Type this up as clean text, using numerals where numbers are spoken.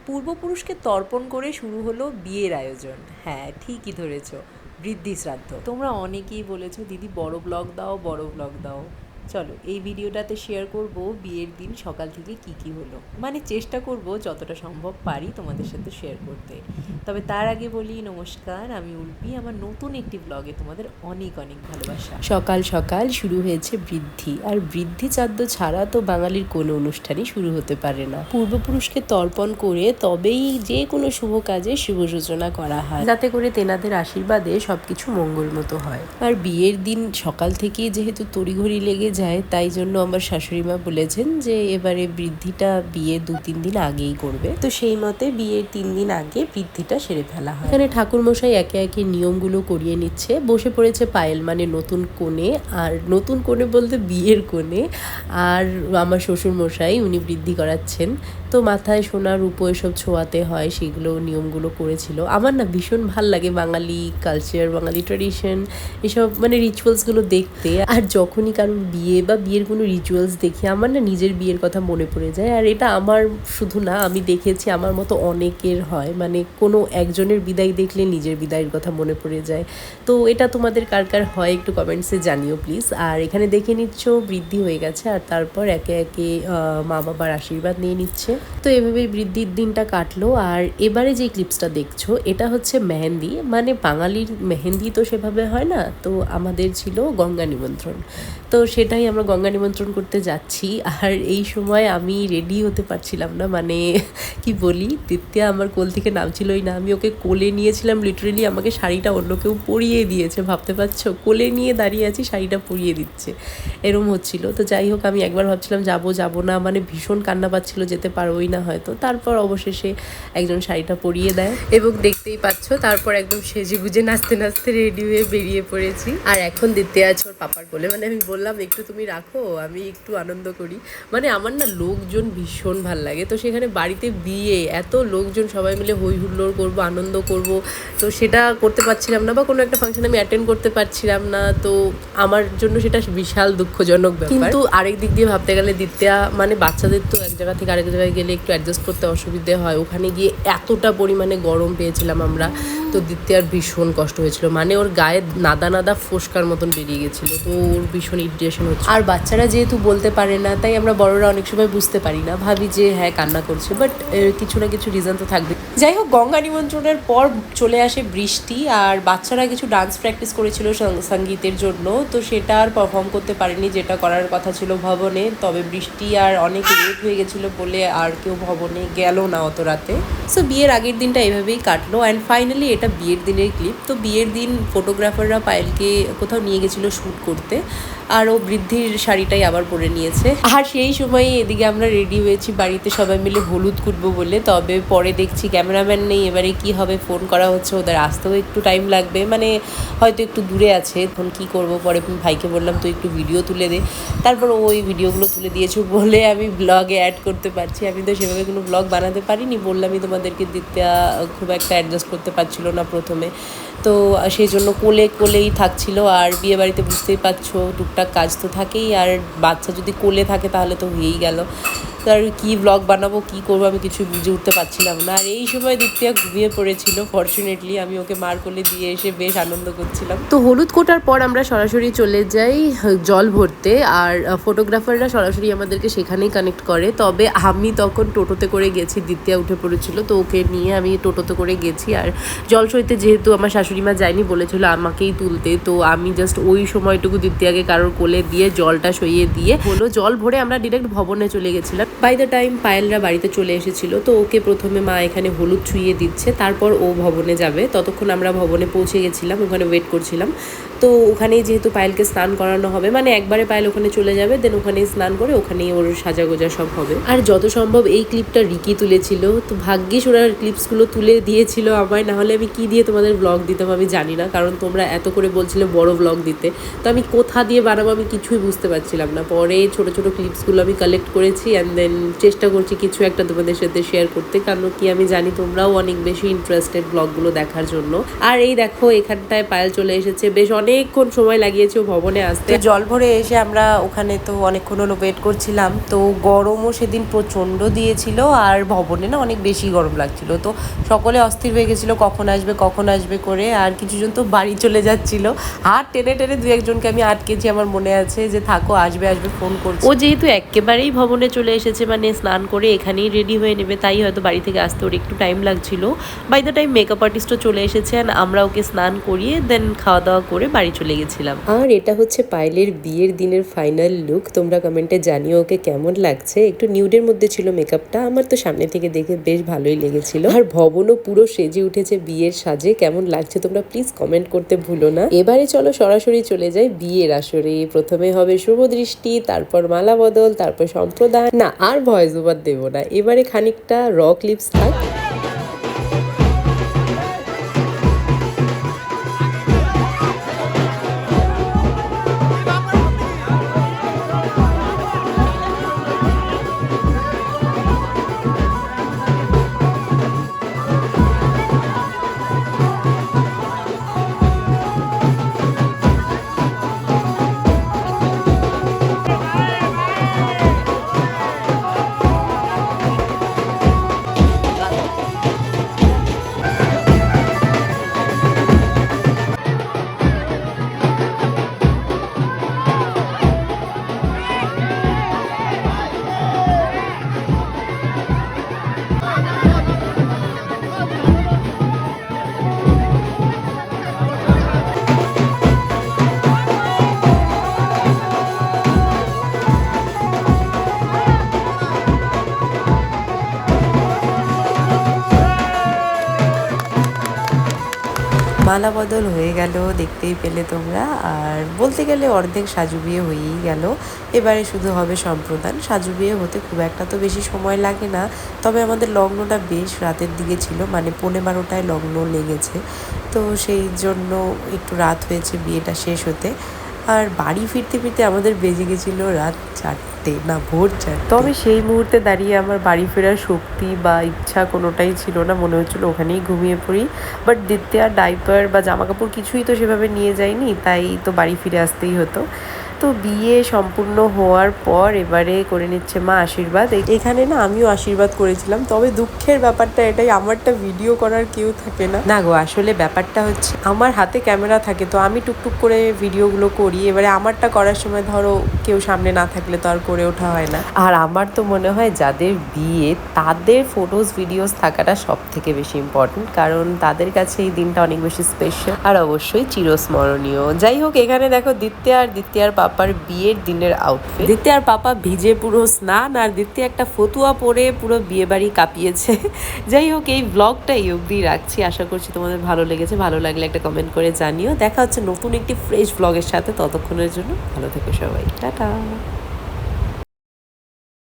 পূর্বপুরুষকে তর্পণ করে শুরু হলো বিয়ের আয়োজন। হ্যাঁ, ঠিকই ধরেছ, বৃদ্ধি শ্রাদ্ধ। তোমরা অনেকেই বলেছো দিদি বড় ব্লগ দাও, বড় ব্লগ দাও। চলো এই ভিডিওটাতে শেয়ার করব বিয়ের দিন সকাল থেকে কি হলো, মানে চেষ্টা করব যতটা সম্ভব পারি তোমাদের সাথে শেয়ার করতে। তবে তার আগে বলি নমস্কার, আমি উর্পি। আমার নতুন একটি ব্লগে তোমাদের অনেক অনেক ভালোবাসা। সকাল সকাল শুরু হয়েছে বৃদ্ধি, আর বৃদ্ধি চাদ্য ছাড়া তো বাঙালির কোনো অনুষ্ঠানই শুরু হতে পারে না। পূর্বপুরুষকে তর্পণ করে তবেই যে কোনো শুভ কাজে শুভ সূচনা করা হয়, যাতে করে তেনাদের আশীর্বাদে সবকিছু মঙ্গল মতো হয়। আর বিয়ের দিন সকাল থেকেই যেহেতু তড়িঘড়ি লেগে যায়, তাই জন্য আমার শাশুড়ি মা বলেছেন যে এবারে বৃদ্ধিটা বিয়ে 2-3 দিন আগেই করবে। তো সেই মতে বিয়ের 3 দিন আগে বৃদ্ধিটা সেরে ফেলা হয়। এখানে ঠাকুরমশাই একে একে নিয়মগুলো করিয়ে নিচ্ছে। বসে পড়েছে পায়েল, মানে নতুন কনে। আর নতুন কনে বলতে বিয়ের কনে। আর আমার শ্বশুর মশাই, উনি বৃদ্ধি করাচ্ছেন। তো মাথায় সোনার রূপো এসব ছোঁয়াতে হয়, সেগুলো নিয়মগুলো করেছিল। আমার না ভীষণ ভাল লাগে বাঙালি কালচার, বাঙালি ট্র্যাডিশন, এসব মানে রিচুয়ালসগুলো দেখতে। আর যখনই কারোর বিয়ে বা বিয়ের কোনো রিচুয়ালস দেখি, আমার না নিজের বিয়ের কথা মনে পড়ে যায়। আর এটা আমার শুধু না, আমি দেখেছি আমার মতো অনেকের হয়, মানে কোনো একজনের বিদায় দেখলে নিজের বিদায়ের কথা মনে পড়ে যায়। তো এটা তোমাদের কার কার হয় একটু কমেন্টসে জানিও প্লিজ। আর এখানে দেখে নিচ্ছ বৃদ্ধি হয়ে গেছে, আর তারপর একে একে মা বাবার আশীর্বাদ নিয়ে নিচ্ছে। তো এভাবেই বৃদ্ধির দিনটা কাটলো। আর এবারে যে ক্লিপসটা দেখছো, এটা হচ্ছে মেহেন্দি। মানে বাঙালির মেহেন্দি তো সেভাবে হয় না, তো আমাদের ছিল গঙ্গা নিমন্ত্রণ। তো সেটাই আমরা গঙ্গা নিমন্ত্রণ করতে যাচ্ছি। আর এই সময় আমি রেডি হতে পারছিলাম না, মানে কি বলি, দিত্যা আমার কোল থেকে নামছিলই না। আমি ওকে কোলে নিয়েছিলাম, লিটারেলি আমাকে শাড়িটা অন্য কেউ পরিয়ে দিয়েছে, ভাবতে পারছো? কোলে নিয়ে দাঁড়িয়ে আছি, শাড়িটা পরিয়ে দিচ্ছে, এরম হচ্ছিল। তো যাই হোক, আমি একবার ভাবছিলাম যাবো না, মানে ভীষণ কান্না পাচ্ছিল, যেতে পারবোই না হয়তো। তারপর অবশেষে একজন শাড়িটা পরিয়ে দেয়, এবং দেখতেই পাচ্ছ তারপর একদম সেজে গুজে নাচতে নাচতে রেডি হয়ে বেরিয়ে পড়েছি। আর এখন দিতে আছে ওর পাপার বলে, মানে আমি বললাম একটু তুমি রাখো, আমি একটু আনন্দ করি। মানে আমার না লোকজন ভীষণ ভাল লাগে। তো সেখানে বাড়িতে বিয়ে, এত লোকজন, সবাই মিলে হই হুল্লোড় করবো, আনন্দ করব, তো সেটা করতে পারছিলাম না, বা কোনো একটা ফাংশন আমি অ্যাটেন্ড করতে পারছিলাম না। তো আমার জন্য সেটা বিশাল দুঃখজনক ব্যাপার। কিন্তু আরেক দিক দিয়ে ভাবতে গেলে দিত্যা, মানে বাচ্চাদের তো এক জায়গা থেকে আরেক জায়গায় গেলে একটু অ্যাডজাস্ট করতে অসুবিধে হয়। ওখানে গিয়ে এতটা পরিমাণে গরম পেয়েছিলাম আমরা, তো দিত্যার ভীষণ কষ্ট হয়েছিল। মানে ওর গায়ে নাদা নাদা ফোস্কার মতন বেরিয়ে গেছিলো, তো ওর ভীষণ ইরিটেশন হচ্ছে। আর বাচ্চারা যেহেতু বলতে পারে না, তাই আমরা বড়রা অনেক সময় বুঝতে পারি না, ভাবি যে হ্যাঁ কান্না করছে, বাট কিছু না কিছু রিজন তো থাকবে। যাই হোক, গঙ্গা নিমন্ত্রণের পর চলে আসে বৃষ্টি। আর বাচ্চারা কিছু ডান্স প্র্যাকটিস করেছিল সঙ্গীতের জন্য, তো সেটা আর পারফর্ম করতে পারেনি, যেটা করার কথা ছিল ভবনে। তবে বৃষ্টি আর অনেক লেট হয়ে গেছিলো বলে আর কেউ ভবনে গেল না অত রাতে। সো বিয়ের আগের দিনটা এভাবেই কাটলো। অ্যান্ড ফাইনালি এটা বিয়ের দিনের ক্লিপ। তো বিয়ের দিন ফটোগ্রাফাররা পায়েলকে কোথাও নিয়ে গেছিলো শ্যুট করতে, আর ও বৃদ্ধির শাড়িটাই আবার পরে নিয়েছে। আর সেই সময় এদিকে আমরা রেডি হয়েছি বাড়িতে সবাই মিলে হলুদ কুটবো বলে। তবে পরে দেখছি ক্যামেরাম্যান নেই, এবারে কি হবে, ফোন করা হচ্ছে, ওদের আসতেও একটু টাইম লাগবে, মানে হয়তো একটু দূরে আছে, এখন কী করবো। পরে ভাইকে বললাম তুই একটু ভিডিও তুলে দে, তারপর ওই ভিডিওগুলো তুলে দিয়েছে বলে আমি ব্লগে অ্যাড করতে পারছি। আমি তো সেভাবে কোনো ব্লগ বানাতে পারিনি, বললামই তোমাদেরকে, দিতে খুব একটা অ্যাডজাস্ট করতে পারছিল না প্রথমে, তো সেই জন্য কোলেই থাকছিল। আর বিয়ে বাড়িতে বুঝতেই পারছো টুকটাক কাজ তো থাকেই, আর বাচ্চা যদি কোলে থাকে তাহলে তো হয়েই গেল। তার কী ব্লগ বানাবো, কী করবো, আমি কিছু বুঝে উঠতে পারছিলাম না। আর এই সময় দিত্যা ঘুমিয়ে পড়েছিল, ফর্চুনেটলি আমি ওকে মার কোলে দিয়ে এসে বেশ আনন্দ করছিলাম। তো হলুদ কোটার পর আমরা সরাসরি চলে যাই জল ভরতে, আর ফটোগ্রাফাররা সরাসরি আমাদেরকে সেখানেই কানেক্ট করে। তবে আমি তখন টোটোতে করে গেছি, দিত্যা উঠে পড়েছিল, তো ওকে নিয়ে আমি টোটোতে করে গেছি। আর জল সইতে যেহেতু আমার শাশুড়ি মা যায়নি, বলেছিল আমাকেই তুলতে, তো আমি জাস্ট ওই সময়টুকু দিত্যাকে কারোর কোলে দিয়ে জলটা সইয়ে দিয়ে হলো জল ভরে আমরা ডিরেক্ট ভবনে চলে গেছিলাম। বাই দ্য টাইম পায়েলরা বাড়িতে চলে এসেছিল, তো ওকে প্রথমে মা এখানে হলুদ ছুঁয়ে দিচ্ছে, তারপর ও ভবনে যাবে। ততক্ষণ আমরা ভবনে পৌঁছে গেছিলাম, ওখানে ওয়েট করছিলাম। তো ওখানেই যেহেতু পায়েলকে স্নান করানো হবে, মানে একবারে পায়েল ওখানে চলে যাবে, দেন ওখানেই স্নান করে ওখানেই ওর সাজা গোজা সব হবে। আর যত সম্ভব এই ক্লিপটা রিকি তুলেছিল, তো ভাগ্যিস ওরা ক্লিপসগুলো তুলে দিয়েছিল আমায়, নাহলে আমি কি দিয়ে তোমাদের ব্লগ দিতাম আমি জানি না, কারণ তোমরা এত করে বলছিলে বড় ব্লগ দিতে, তো আমি কোথা দিয়ে বানাবো আমি কিছুই বুঝতে পারছিলাম না। পরে ছোট ছোট ক্লিপসগুলো আমি কালেক্ট করেছি, অ্যান্ড দেন চেষ্টা করছি কিছু একটা তোমাদের সাথে শেয়ার করতে, কারণ কি আমি জানি তোমরাও অনেক বেশি ইন্টারেস্টেড ব্লগগুলো দেখার জন্য। আর এই দেখো এখানটায় পায়েল চলে এসেছে, বেশ অনেক অনেকক্ষণ সময় লাগিয়েছে ও ভবনে আসতে। তো জল ভরে এসে আমরা ওখানে তো অনেকক্ষণ হলো ওয়েট করছিলাম। তো গরমও সেদিন প্রচণ্ড দিয়েছিল, আর ভবনে না অনেক বেশি গরম লাগছিল। তো সকলে অস্থির হয়ে গেছিলো কখন আসবে করে। আর কিছুজন তো বাড়ি চলে যাচ্ছিল, আর টেনে টেনে দু একজনকে আমি আটকেছি, আমার মনে আছে যে থাকো, আসবে ফোন করছি। ও যেহেতু একেবারেই ভবনে চলে এসেছে, মানে স্নান করে এখানেই রেডি হয়ে নেবে, তাই হয়তো বাড়ি থেকে আসতে ওর একটু টাইম লাগছিল। বাই দ্য টাইম মেকআপ আর্টিস্টও চলে এসেছে, অ্যান্ড আমরা ওকে স্নান করিয়ে দেন খাওয়া দাওয়া করে বাড়ি চলে গেছিলাম। আর এটা হচ্ছে পায়েলের বিয়ের দিনের ফাইনাল লুক। তোমরা কমেন্টে জানিও ওকে কেমন লাগছে। একটু নিউডের মধ্যে ছিল মেকআপটা, আমার তো সামনে থেকে দেখে বেশ ভালোই লেগেছিল। আর ভবনও পুরো সেজে উঠেছে বিয়ের সাজে। কেমন লাগছে তোমরা প্লিজ কমেন্ট করতে ভুলো না। এবারে চলো সরাসরি চলে যাই বিয়ের আসরে। প্রথমে হবে শুভ দৃষ্টি, তারপর মালা বদল, তারপর সম্প্রদান। না, আর ভয়েস ওভার দেবো না, এবারে খানিকটা র ক্লিপস থাক। মালা বদল হয়ে গেল, দেখতেই পেলে তোমরা। আর বলতে গেলে অর্ধেক সাজু বিয়ে হয়েই গেল। এবারে শুধু হবে সম্প্রদান। সাজু বিয়ে হতে খুব একটা তো বেশি সময় লাগে না, তবে আমাদের লগ্নটা বেশ রাতের দিকে ছিল, মানে 11:30টায় লগ্ন লেগেছে। তো সেই জন্য একটু রাত হয়েছে বিয়েটা শেষ হতে। আর বাড়ি ফিরতে ফিরতে আমাদের বেজে গেছিলো রাত 4টে, না ভোর 4। তবে সেই মুহূর্তে দাঁড়িয়ে আমার বাড়ি ফেরার শক্তি বা ইচ্ছা কোনোটাই ছিল না, মনে হচ্ছিলো ওখানেই ঘুমিয়ে পড়ি। বাট দ্বিতীয় ডাইপার বা জামাকাপড় কিছুই তো সেভাবে নিয়ে যাইনি, তাই তো বাড়ি ফিরে আসতেই হতো। তো বিয়ে সম্পূর্ণ হওয়ার পর এবারে করে নিচ্ছে মা আশীর্বাদ। এখানে না আমিও আশীর্বাদ করেছিলাম, তবে দুঃখের ব্যাপারটা এটাই, আমারটা ভিডিও করার কেউ থাকে না। না গো, আসলে ব্যাপারটা হচ্ছে আমার হাতে ক্যামেরা থাকে, তো আমি টুকটুক করে ভিডিওগুলো করি। এবারে আমারটা করার সময় ধরো কেউ সামনে না থাকলে তো আর করে ওঠা হয় না। আর আমার তো মনে হয় যাদের বিয়ে তাদের ফটোস ভিডিওস থাকাটা সব থেকে বেশি ইম্পর্টেন্ট, কারণ তাদের কাছে এই দিনটা অনেক বেশি স্পেশাল আর অবশ্যই চিরস্মরণীয়। যাই হোক, এখানে দেখো দ্বিতীয়ার পাপার বিয়ের দিনের আউটফিট। দ্বিতীয়ার পাপা ভিজে পুরো স্নান, আর দ্বিতীয় একটা ফতুয়া পরে পুরো বিয়ে বাড়ি কাঁপিয়েছে। যাই হোক, এই ব্লগটা এই অবধি রাখছি। আশা করছি তোমাদের ভালো লেগেছে। ভালো লাগলে একটা কমেন্ট করে জানিও। দেখা হচ্ছে নতুন একটি ফ্রেশ ব্লগের সাথে। ততক্ষণের জন্য ভালো থেকো সবাই, টাটা।